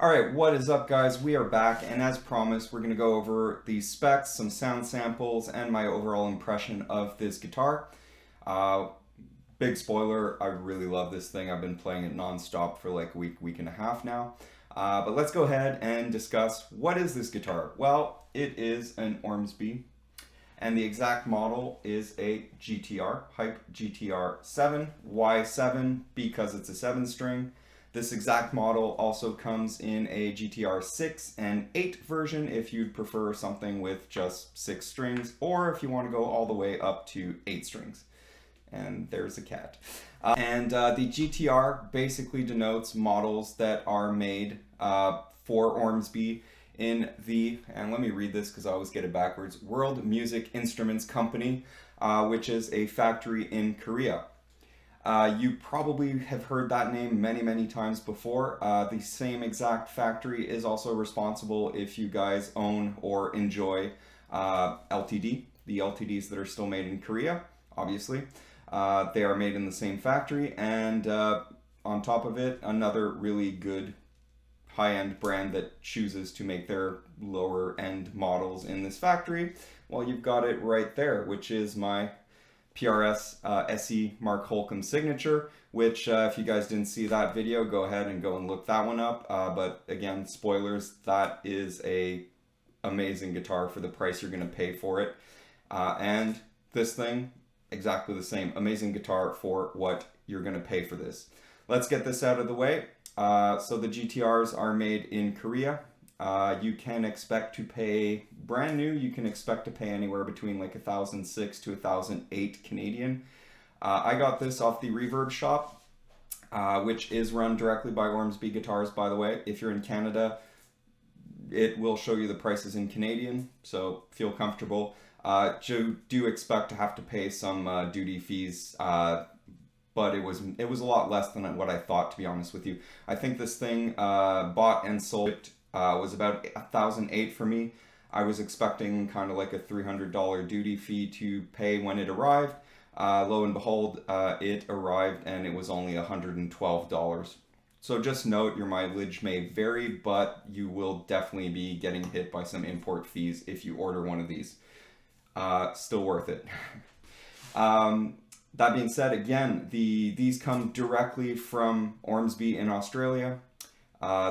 Alright, what is up guys? We are back, and as promised, we're going to go over the specs, some sound samples, and my overall impression of this guitar. Big spoiler, I really love this thing. I've been playing it non-stop for like a week and a half now. But let's go ahead and discuss, what is this guitar? Well, it is an Ormsby, and the exact model is a GTR, Hype gtr7. Why 7? Because it's a 7-string. This exact model also comes in a GTR 6 and 8 version if you'd prefer something with just 6 strings, or if you want to go all the way up to 8 strings. And there's a cat. The GTR basically denotes models that are made for Ormsby in the, and let me read this because I always get it backwards, World Music Instruments Company, which is a factory in Korea. You probably have heard that name many times before. The same exact factory is also responsible if you guys own or enjoy LTD, the LTDs that are still made in Korea, obviously. They are made in the same factory, and on top of it, another really good high-end brand that chooses to make their lower-end models in this factory. Well, you've got it right there, which is my PRS SE Mark Holcomb signature, which if you guys didn't see that video, go ahead and go and look that one up. But again, spoilers, that is a amazing guitar for the price you're going to pay for it. And this thing, exactly the same. Amazing guitar for what you're going to pay for this. Let's get this out of the way. So the GTRs are made in Korea. You can expect to pay, brand new, you can expect to pay anywhere between like 1,006 to 1,008 Canadian. I got this off the Reverb shop, which is run directly by Ormsby Guitars, by the way. If you're in Canada, it will show you the prices in Canadian, so feel comfortable. Do expect to have to pay some duty fees, but it was a lot less than what I thought, to be honest with you. I think this thing bought and sold was about 1,008 for me. I was expecting kind of like a $300 duty fee to pay when it arrived. Lo and behold, it arrived and it was only $112. So just note, your mileage may vary, but you will definitely be getting hit by some import fees if you order one of these. Still worth it. That being said, again, these come directly from Ormsby in Australia.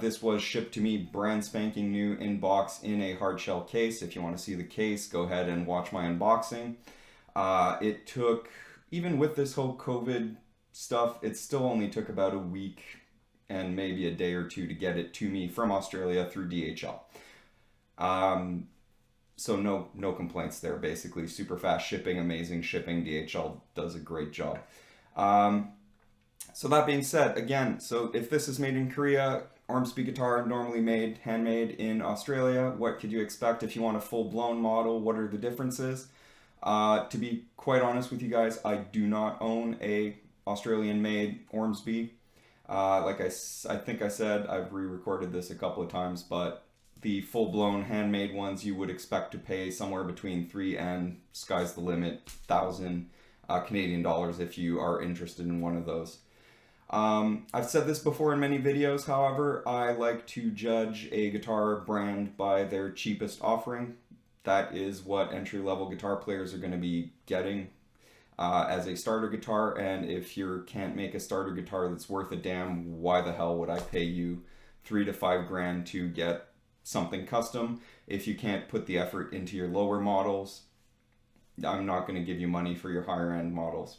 This was shipped to me brand spanking new in box in a hard shell case. If you want to see the case, go ahead and watch my unboxing. It took, even with this whole COVID stuff, it still only took about a week and maybe a day or two to get it to me from Australia through DHL. So no complaints there, basically. Super fast shipping, amazing shipping. DHL does a great job. So that being said, again, so if this is made in Korea, Ormsby guitar normally made, handmade in Australia, what could you expect if you want a full-blown model? What are the differences? To be quite honest with you guys, I do not own a Australian-made Ormsby. Like I think I said, I've re-recorded this a couple of times, but the full-blown handmade ones you would expect to pay somewhere between 3 and sky's the limit, 1,000 Canadian dollars if you are interested in one of those. I've said this before in many videos, however, I like to judge a guitar brand by their cheapest offering. That is what entry-level guitar players are going to be getting as a starter guitar, and if you can't make a starter guitar that's worth a damn, why the hell would I pay you $3 to $5 grand to get something custom. If you can't put the effort into your lower models, I'm not going to give you money for your higher end models.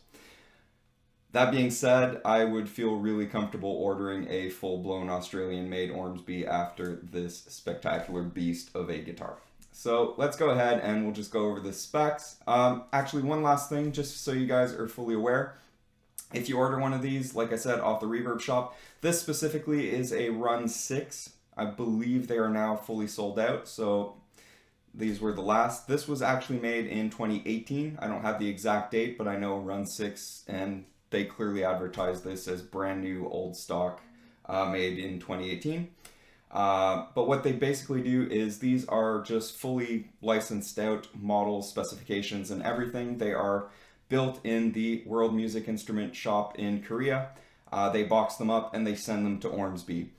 That being said, I would feel really comfortable ordering a full-blown Australian-made Ormsby after this spectacular beast of a guitar. So let's go ahead and we'll just go over the specs. Actually, one last thing, just so you guys are fully aware. If you order one of these, like I said, off the Reverb shop, this specifically is a Run 6. I believe they are now fully sold out, so these were the last. This was actually made in 2018. I don't have the exact date, but I know Run 6, and they clearly advertised this as brand new old stock made in 2018. But what they basically do is these are just fully licensed out models, specifications, and everything. They are built in the World Music Instrument shop in Korea. They box them up and they send them to Ormsby.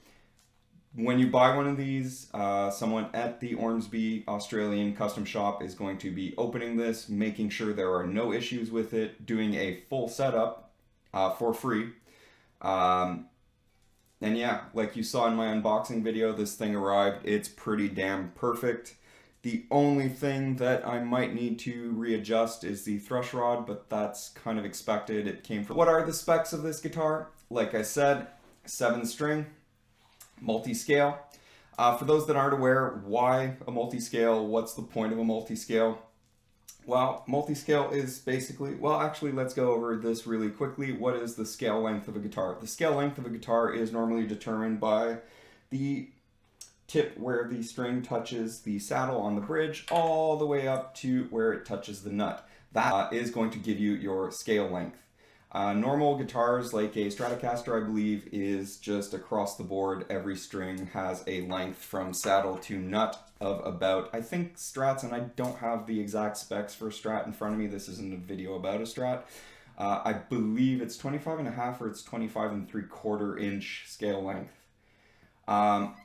When you buy one of these, someone at the Ormsby Australian custom shop is going to be opening this, making sure there are no issues with it, doing a full setup for free. And yeah, like you saw in my unboxing video, this thing arrived. It's pretty damn perfect. The only thing that I might need to readjust is the thrush rod, but that's kind of expected. It came from... What are the specs of this guitar? Like I said, 7-string, multi-scale. For those that aren't aware, why a multi-scale? What's the point of a multi-scale? Well, multi-scale is basically, well, actually, let's go over this really quickly. What is the scale length of a guitar? The scale length of a guitar is normally determined by the tip where the string touches the saddle on the bridge all the way up to where it touches the nut. That is going to give you your scale length. Normal guitars like a Stratocaster, I believe, is just across the board. Every string has a length from saddle to nut of about, I think Strats, and I don't have the exact specs for a Strat in front of me. This isn't a video about a Strat. I believe it's 25.5 or it's 25.75 inch scale length.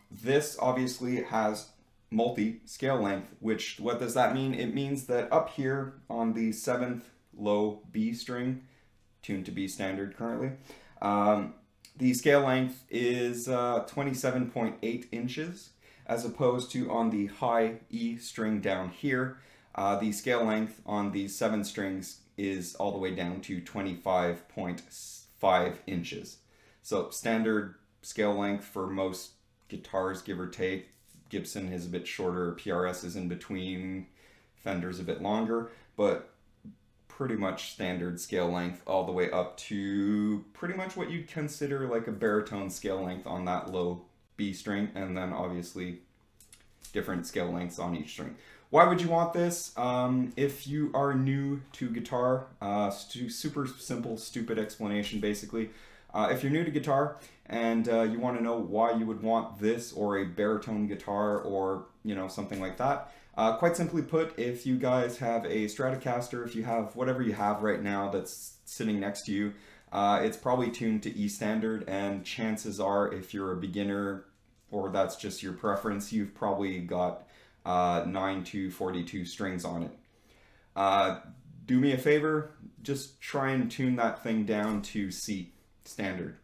This obviously has multi-scale length, which, what does that mean? It means that up here on the 7th low B string, tuned to B standard currently, the scale length is 27.8 inches, as opposed to on the high E string down here, the scale length on the 7 strings is all the way down to 25.5 inches. So standard scale length for most guitars, give or take. Gibson is a bit shorter, PRS is in between, Fender's a bit longer, but pretty much standard scale length all the way up to pretty much what you'd consider like a baritone scale length on that low B string, and then obviously different scale lengths on each string. Why would you want this? If you are new to guitar, super simple, stupid explanation basically. If you're new to guitar and you want to know why you would want this or a baritone guitar or, you know, something like that, quite simply put, if you guys have a Stratocaster, if you have whatever you have right now that's sitting next to you, it's probably tuned to E standard, and chances are if you're a beginner or that's just your preference, you've probably got 9 to 42 strings on it. Do me a favor, just try and tune that thing down to C standard.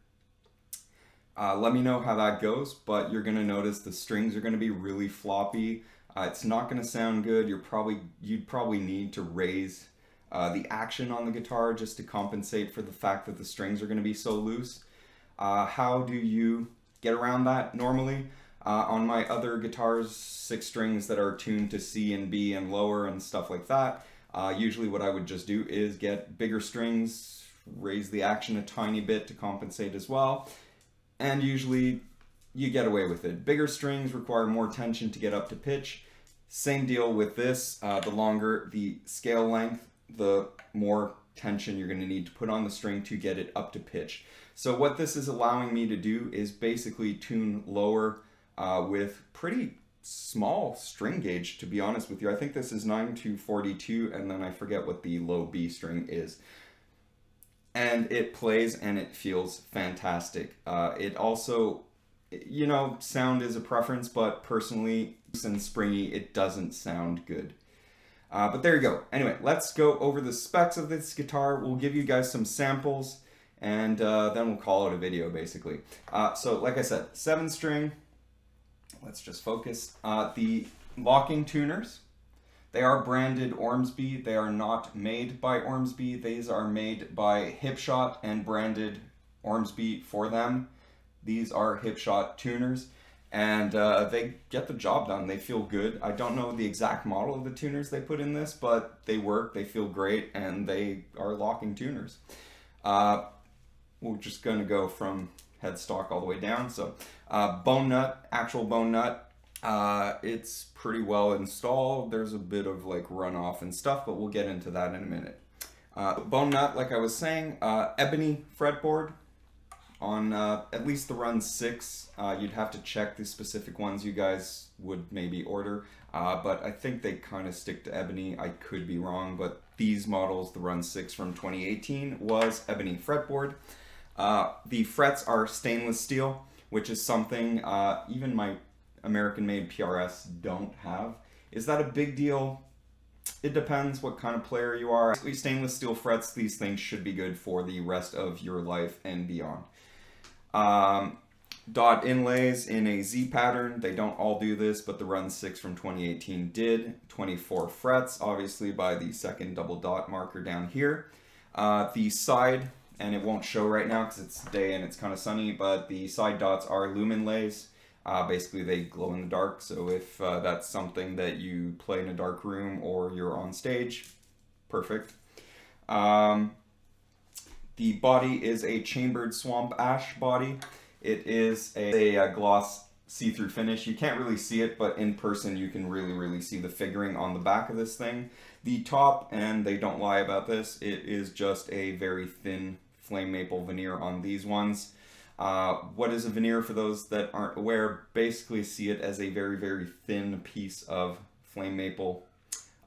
Let me know how that goes, but you're going to notice the strings are going to be really floppy. It's not going to sound good. You'd probably need to raise the action on the guitar just to compensate for the fact that the strings are going to be so loose. How do you get around that normally? On my other guitars, 6 strings that are tuned to C and B and lower and stuff like that, usually what I would just do is get bigger strings, raise the action a tiny bit to compensate as well, and usually you get away with it. Bigger strings require more tension to get up to pitch. Same deal with this. The longer the scale length, the more tension you're going to need to put on the string to get it up to pitch. So what this is allowing me to do is basically tune lower with pretty small string gauge, to be honest with you. I think this is 9 to 42, and then I forget what the low B string is. And it plays and it feels fantastic. It also, you know, sound is a preference, but personally, and springy, it doesn't sound good. But there you go. Anyway, let's go over the specs of this guitar. We'll give you guys some samples, and then we'll call it a video, basically. So, like I said, 7-string, let's just focus. The locking tuners, they are branded Ormsby. They are not made by Ormsby. These are made by Hipshot and branded Ormsby for them. These are Hipshot tuners, and they get the job done. They feel good. I don't know the exact model of the tuners they put in this, but they work, they feel great, and they are locking tuners. We're just going to go from headstock all the way down. So bone nut, actual bone nut, it's pretty well installed. There's a bit of like runoff and stuff, but we'll get into that in a minute. Bone nut, like I was saying, ebony fretboard on at least the run 6. You'd have to check the specific ones you guys would maybe order, but I think they kind of stick to ebony. I could be wrong, but these models, the run 6 from 2018 was ebony fretboard. The frets are stainless steel, which is something even my American-made PRS don't have. Is that a big deal? It depends what kind of player you are. Stainless steel frets, these things should be good for the rest of your life and beyond. Dot inlays in a Z pattern. They don't all do this, but the run 6 from 2018 did. 24 frets, obviously by the second double dot marker down here. The side, and it won't show right now because it's day and it's kind of sunny, but the side dots are lumen lays. Basically they glow in the dark, so if that's something that you play in a dark room or you're on stage, perfect. The body is a chambered swamp ash body. It is a gloss see-through finish. You can't really see it, but in person you can really see the figuring on the back of this thing. The top, and they don't lie about this, it is just a very thin flame maple veneer on these ones. What is a veneer, for those that aren't aware? Basically see it as a very thin piece of flame maple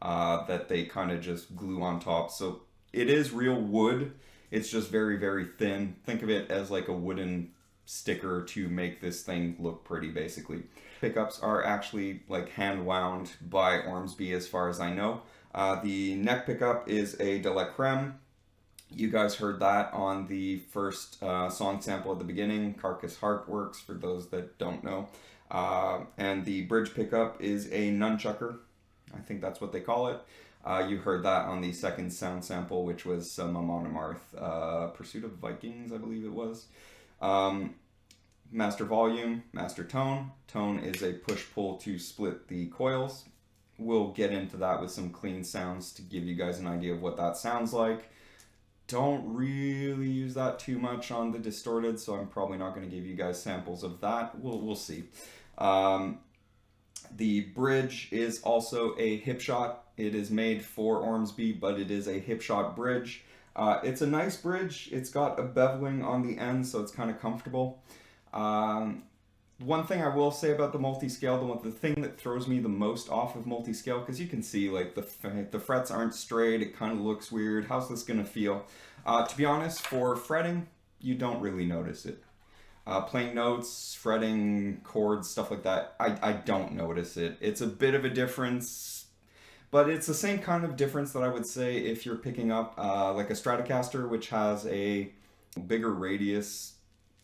that they kind of just glue on top. So it is real wood, it's just very thin. Think of it as like a wooden sticker to make this thing look pretty, basically. Pickups are actually like hand wound by Ormsby as far as I know. The neck pickup is a de la creme. You guys heard that on the first song sample at the beginning. Carcass Harp works, for those that don't know. And the bridge pickup is a nunchucker. I think that's what they call it. You heard that on the second sound sample, which was Amon Amarth, Pursuit of Vikings, I believe it was. Master volume, master tone. Tone is a push-pull to split the coils. We'll get into that with some clean sounds to give you guys an idea of what that sounds like. Don't really use that too much on the distorted, so I'm probably not going to give you guys samples of that. We'll see. The bridge is also a Hipshot. It is made for Ormsby, but it is a Hipshot bridge. It's a nice bridge. It's got a beveling on the end, so it's kind of comfortable. One thing I will say about the multi-scale, the thing that throws me the most off of multi-scale, because you can see like the frets aren't straight, it kind of looks weird. How's this going to feel? To be honest, for fretting, you don't really notice it. Playing notes, fretting, chords, stuff like that, I don't notice it. It's a bit of a difference, but it's the same kind of difference that I would say if you're picking up like a Stratocaster, which has a bigger radius,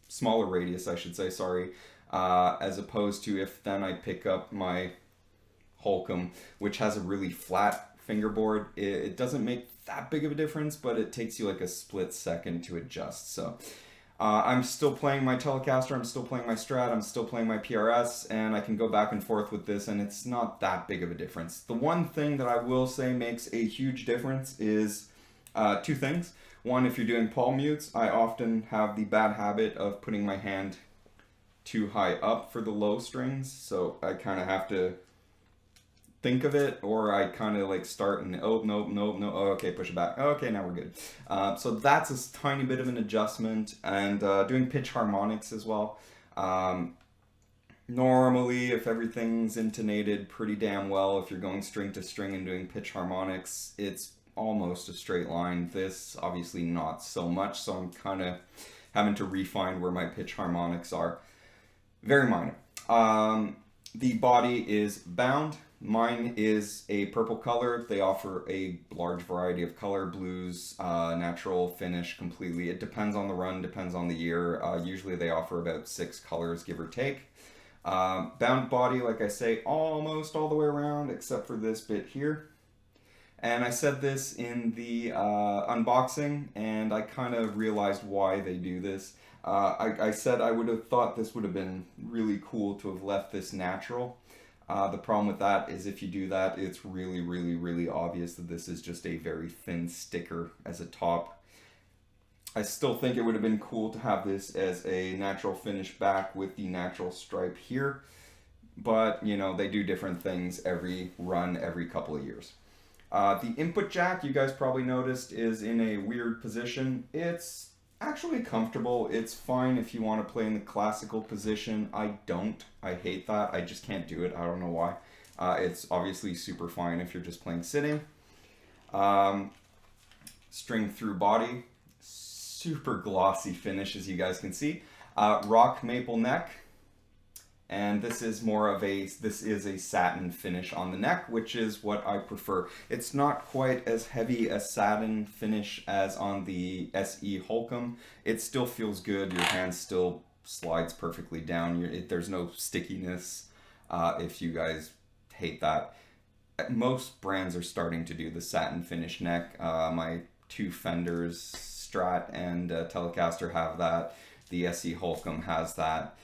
smaller radius, I should say, sorry, as opposed to if then I pick up my Holcomb, which has a really flat fingerboard. It doesn't make that big of a difference, but it takes you like a split second to adjust. So I'm still playing my Telecaster, I'm still playing my Strat, I'm still playing my PRS, and I can go back and forth with this, and it's not that big of a difference. The one thing that I will say makes a huge difference is two things. One, if you're doing palm mutes, I often have the bad habit of putting my hand too high up for the low strings, so I kind of have to think of it, or I kind of like start and oh nope, oh, okay, push it back, okay, now we're good. So that's a tiny bit of an adjustment, and doing pitch harmonics as well. Normally, if everything's intonated pretty damn well, if you're going string to string and doing pitch harmonics, it's almost a straight line. This obviously not so much, so I'm kind of having to refine where my pitch harmonics are. Very minor. The body is bound. Mine is a purple color. They offer a large variety of color, blues, natural, finish, completely. It depends on the run, depends on the year. Usually they offer about 6 colors, give or take. Bound body, like I say, almost all the way around except for this bit here. And I said this in the unboxing, and I kind of realized why they do this. I said I would have thought this would have been really cool to have left this natural. The problem with that is if you do that, it's really, really, really obvious that this is just a very thin sticker as a top. I still think it would have been cool to have this as a natural finish back with the natural stripe here. But, you know, they do different things every run, every couple of years. The input jack, you guys probably noticed, is in a weird position. It's actually comfortable. It's fine if you want to play in the classical position. I don't. I hate that. I just can't do it. I don't know why. It's obviously super fine if you're just playing sitting. String through body. Super glossy finish, as you guys can see. Rock maple neck. And this is a satin finish on the neck, which is what I prefer. It's not quite as heavy a satin finish as on the SE Holcomb. It still feels good. Your hand still slides perfectly down. There's no stickiness if you guys hate that. Most brands are starting to do the satin finish neck. My two Fenders, Strat and Telecaster, have that. The SE Holcomb has that.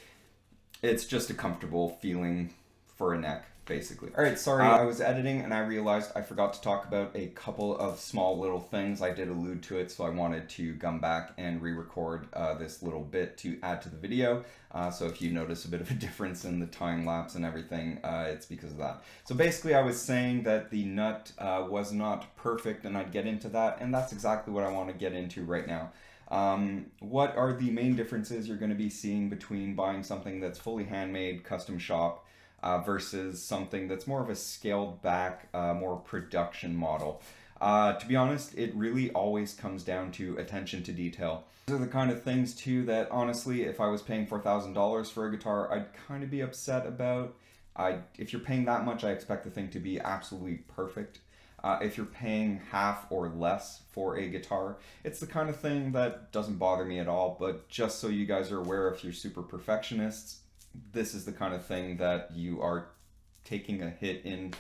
It's just a comfortable feeling for a neck, basically. All right, sorry, I was editing and I realized I forgot to talk about a couple of small little things. I did allude to it, so I wanted to come back and re-record this little bit to add to the video. So if you notice a bit of a difference in the time lapse and everything, it's because of that. So basically I was saying that the nut was not perfect, and I'd get into that, and that's exactly what I want to get into right now. What are the main differences you're going to be seeing between buying something that's fully handmade, custom shop, versus something that's more of a scaled back, more production model? To be honest, it really always comes down to attention to detail. These are the kind of things too that honestly, if I was paying $4,000 for a guitar, I'd kind of be upset about. If you're paying that much, I expect the thing to be absolutely perfect. If you're paying half or less for a guitar, it's the kind of thing that doesn't bother me at all. But just so you guys are aware, if you're super perfectionists, this is the kind of thing that you are taking a hit in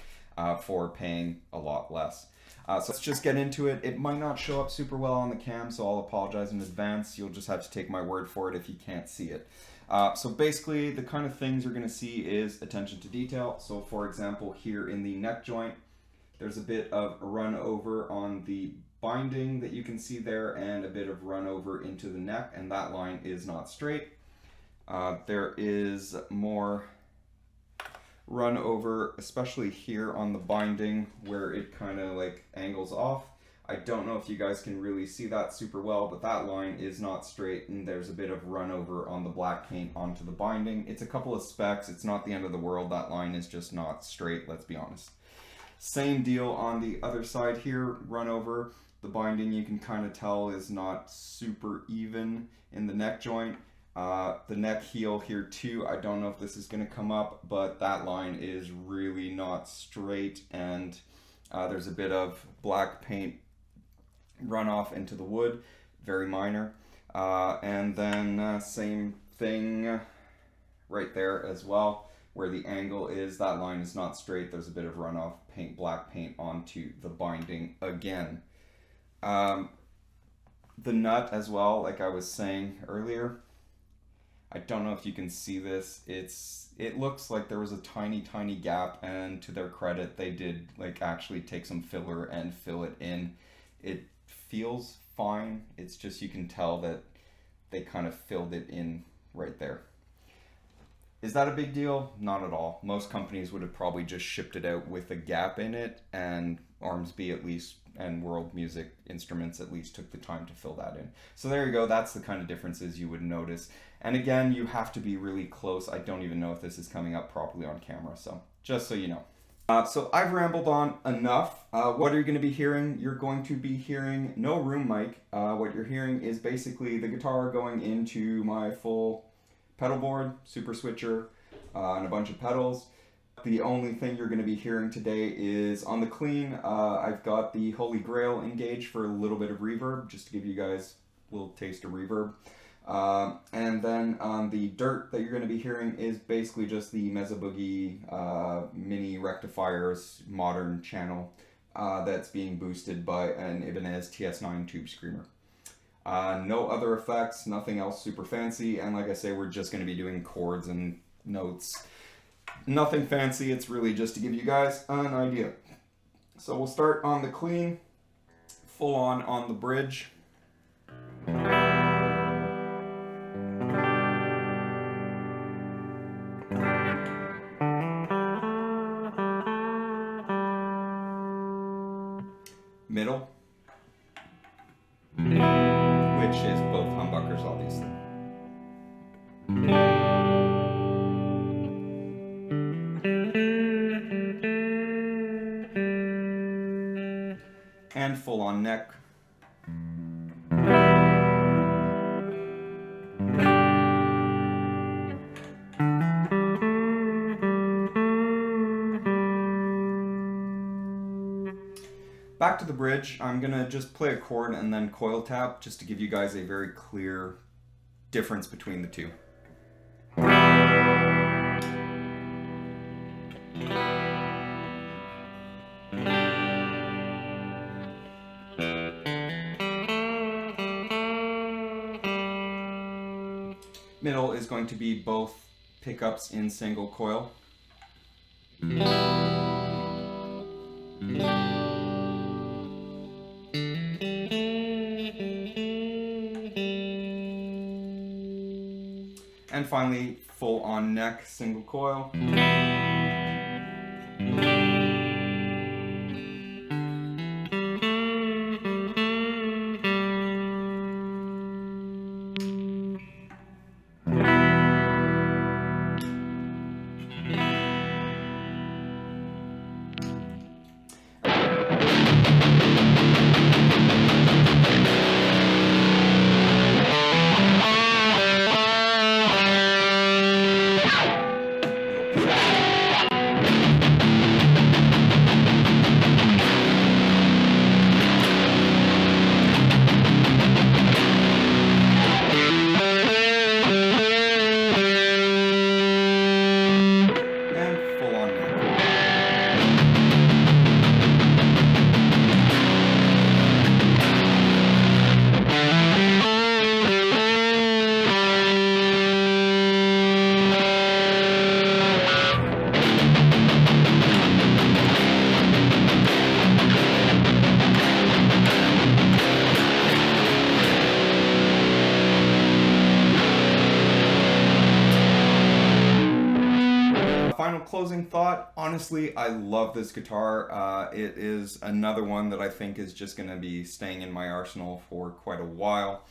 for paying a lot less. So let's just get into it. It might not show up super well on the cam, so I'll apologize in advance. You'll just have to take my word for it if you can't see it. So basically, the kind of things you're going to see is attention to detail. So for example, here in the neck joint, there's a bit of run over on the binding that you can see there, and a bit of run over into the neck, and that line is not straight. There is more run over, especially here on the binding where it kind of like angles off. I don't know if you guys can really see that super well, but that line is not straight, and there's a bit of run over on the black paint onto the binding. It's a couple of specks. It's not the end of the world. That line is just not straight, let's be honest. Same deal on the other side here, run over. The binding, you can kind of tell, is not super even in the neck joint. The neck heel here too, I don't know if this is going to come up, but that line is really not straight, and there's a bit of black paint runoff into the wood, very minor. And then same thing right there as well. Where the angle is, that line is not straight. There's a bit of runoff paint, black paint onto the binding again. The nut as well, like I was saying earlier, I don't know if you can see this. It looks like there was a tiny gap, and to their credit, they did like actually take some filler and fill it in. It feels fine. It's just you can tell that they kind of filled it in right there. Is that a big deal? Not at all. Most companies would have probably just shipped it out with a gap in it, and Ormsby at least, and World Music Instruments at least, took the time to fill that in. So there you go. That's the kind of differences you would notice. And again, you have to be really close. I don't even know if this is coming up properly on camera, so just so you know. So I've rambled on enough. What are you going to be hearing? You're going to be hearing no room mic. What you're hearing is basically the guitar going into my full pedal board, super switcher, and a bunch of pedals. The only thing you're going to be hearing today is on the clean. I've got the Holy Grail engaged for a little bit of reverb, just to give you guys a little taste of reverb. And then the dirt that you're going to be hearing is basically just the Mesa Boogie mini rectifiers modern channel that's being boosted by an Ibanez TS9 tube screamer. No other effects, nothing else super fancy, and like I say, we're just going to be doing chords and notes. Nothing fancy, it's really just to give you guys an idea. So we'll start on the clean, full on the bridge. Middle, which is both humbuckers, obviously. And full on neck. Back to the bridge, I'm gonna just play a chord and then coil tap just to give you guys a very clear difference between the two. Middle is going to be both pickups in single coil. And finally, full on neck, single coil. Final closing thought, honestly, I love this guitar. It is another one that I think is just going to be staying in my arsenal for quite a while.